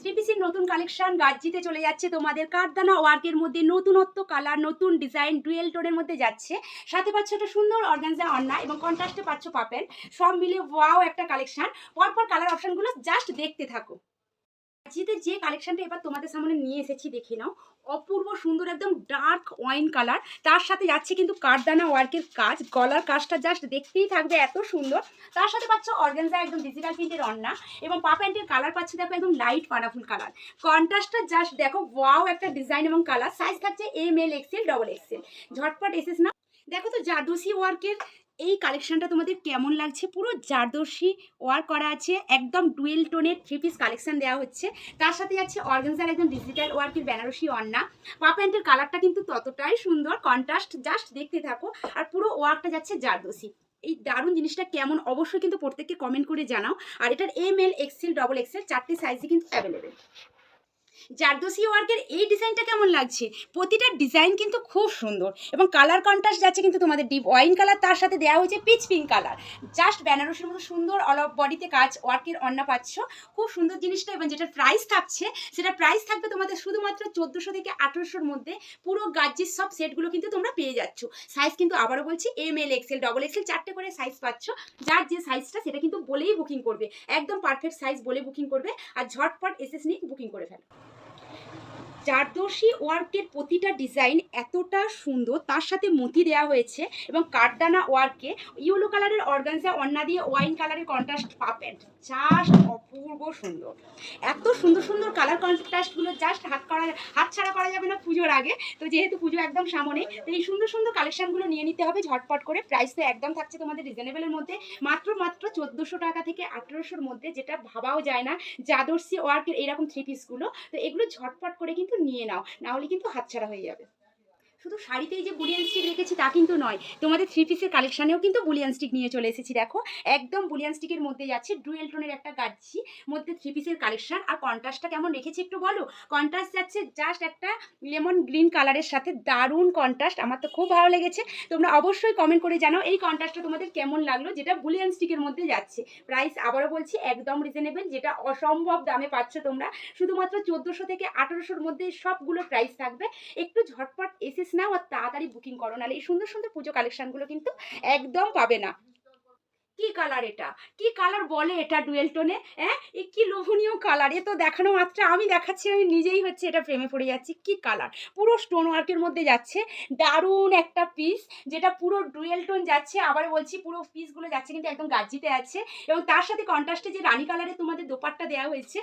Three পিসের নতুন collection গাজ্জিতে চলে যাচ্ছে তোমাদের কারদানা ওয়ার্কের মধ্যে নতুনত্ব কালার নতুন ডিজাইন ডুয়েল টোনের মধ্যে যাচ্ছে। সাথে পাচ্ছ একটা সুন্দর অর্গানজা অন্না এবং কন্ট্রাস্টে পাচ্ছ পাপেন। সব মিলে ওয়াও একটা কালেকশন। পরপর কালার অপশনগুলো জাস্ট দেখতে থাকো। গাজ্জিতে যে কালেকশনটা এবার তোমাদের সামনে নিয়ে এসেছি দেখে নাও। অপূর্ব সুন্দর একদম ডার্ক ওয়াইন কালার, তার সাথে যাচ্ছে কিন্তু কারদানা ওয়ার্কের কাজ। গলার কাজটা জাস্ট দেখতেই থাকবে এত সুন্দর। তার সাথে পাচ্ছ অর্গানজা একদম ডিজিটাল প্রিন্টের অন্না এবং পা প্যান্টের কালার পাচ্ছ দেখো একদম লাইট পানাফুল কালার। কন্ট্রাস্টটা জাস্ট দেখো ওয়াও একটা ডিজাইন এবং কালার। সাইজ থাকছে M L XL double XL. ঝটপট এসেস না। দেখো তো জারদোসি ওয়ার্কের এই কালেকশনটা তোমাদের কেমন লাগছে। পুরো জারদোসি ওয়ার্ক করা আছে, একদম ডুয়েল টোনের থ্রি পিস কালেকশন দেওয়া হচ্ছে। তার সাথে যাচ্ছে অর্গানজার একদম ডিজিটাল ওয়ার্কের বেনারসি অন্না। পা প্যান্টের কালারটা কিন্তু ততটাই সুন্দর, কন্ট্রাস্ট জাস্ট দেখতে থাকো। আর পুরো ওয়ার্কটা যাচ্ছে জারদোসি। এই দারুণ জিনিসটা কেমন অবশ্যই কিন্তু প্রত্যেককে কমেন্ট করে জানাও। আর এটার M L XL double XL চারটি সাইজই কিন্তু অ্যাভেলেবেল। জারদোসি ওয়ার্কের এই ডিজাইনটা কেমন লাগছে? প্রতিটা ডিজাইন কিন্তু খুব সুন্দর এবং কালার কন্ট্রাস্ট যাচ্ছে কিন্তু তোমাদের ডিপ ওয়াইন কালার, তার সাথে দেওয়া হয়েছে পিচ পিঙ্ক কালার। জাস্ট বেনারসির মতো সুন্দর অল অফ বডিতে কাজ ওয়ার্কের অন্না পাচ্ছ। খুব সুন্দর জিনিসটা এবং যেটার প্রাইস থাকছে সেটা প্রাইস থাকবে তোমাদের শুধুমাত্র 1400 থেকে 1800-র মধ্যে। পুরো গাজ্জির সব সেটগুলো কিন্তু তোমরা পেয়ে যাচ্ছ। সাইজ কিন্তু আবারও বলছি M L XL double XL চারটে করে সাইজ পাচ্ছ। যার যে সাইজটা সেটা কিন্তু বলেই বুকিং করবে, একদম পারফেক্ট সাইজ বলে বুকিং করবে আর ঝটপট এসএস নিয়ে বুকিং করে ফেলো। জারদোসি ওয়ার্কের প্রতিটা ডিজাইন এতটা সুন্দর, তার সাথে মতি দেওয়া হয়েছে এবং কাঠদানা ওয়ার্কে ইয়েলো কালারের অর্গানজা অন্না দিয়ে ওয়াইন কালারের কন্ট্রাস্ট পা প্যান্ট জাস্ট অপূর্ব সুন্দর। এত সুন্দর সুন্দর কালার কন্ট্রাস্টগুলো জাস্ট হাতছাড়া করা যাবে না পুজোর আগে। তো যেহেতু পুজো একদম সামনে, তো এই সুন্দর সুন্দর কালেকশনগুলো নিয়ে নিতে হবে ঝটপট করে। প্রাইস তো একদম থাকছে তোমাদের রিজনেবলের মধ্যে, মাত্র 1400 টাকা থেকে 1800-র মধ্যে, যেটা ভাবাও যায় না জারদোসি ওয়ার্কের এরকম থ্রি পিসগুলো। তো এগুলো ঝটপট করে কিন্তু নিয়ে নাও, না হলে কিন্তু হাতছাড়া হয়ে যাবে। শুধু শাড়িতেই যে বুলিয়ান স্টিক রেখেছি তা কিন্তু নয়, তোমাদের থ্রি পিসের কালেকশানেও কিন্তু বুলিয়ান স্টিক নিয়ে চলে এসেছি। দেখো একদম বুলিয়ান স্টিকের মধ্যে যাচ্ছে ডুয়েল টোনের একটা গাচ্ছি মধ্যে থ্রি পিসের কালেকশন। আর কন্ট্রাস্টটা কেমন রেখেছি একটু বলো। কন্ট্রাস্ট যাচ্ছে জাস্ট একটা লেমন গ্রিন কালারের সাথে, দারুণ কন্ট্রাস্ট, আমার তো খুব ভালো লেগেছে। তোমরা অবশ্যই কমেন্ট করে জানাও এই কন্ট্রাস্টটা তোমাদের কেমন লাগলো, যেটা বুলিয়ান স্টিকের মধ্যে যাচ্ছে। প্রাইস আবারও বলছি একদম রিজনেবল, যেটা অসম্ভব দামে পাচ্ছ তোমরা। শুধুমাত্র 1400 থেকে 1800-র মধ্যে সবগুলো প্রাইস থাকবে। একটু ঝটপট এসেস নাও আর তাড়াতাড়ি বুকিং করো, নাহলে এই সুন্দর সুন্দর পুজো কালেকশনগুলো কিন্তু একদম পাবে না। কি কালার এটা, কি কালার বলে এটা ডুয়েল টোনে, হ্যাঁ এ কি লোভনীয় কালার। এ তো দেখানো মাত্র আমি দেখাচ্ছি, আমি নিজেই হচ্ছে এটা প্রেমে পড়ে যাচ্ছি। কি কালার, পুরো স্টোন ওয়ার্কের মধ্যে যাচ্ছে, দারুণ একটা পিস যেটা পুরো ডুয়েল টোন যাচ্ছে। আবার বলছি পুরো পিসগুলো যাচ্ছে কিন্তু একদম গাজ্জিতে আছে এবং তার সাথে কন্ট্রাস্টে যে রানী কালারে তোমাদের দোপাট্টা দেওয়া হয়েছে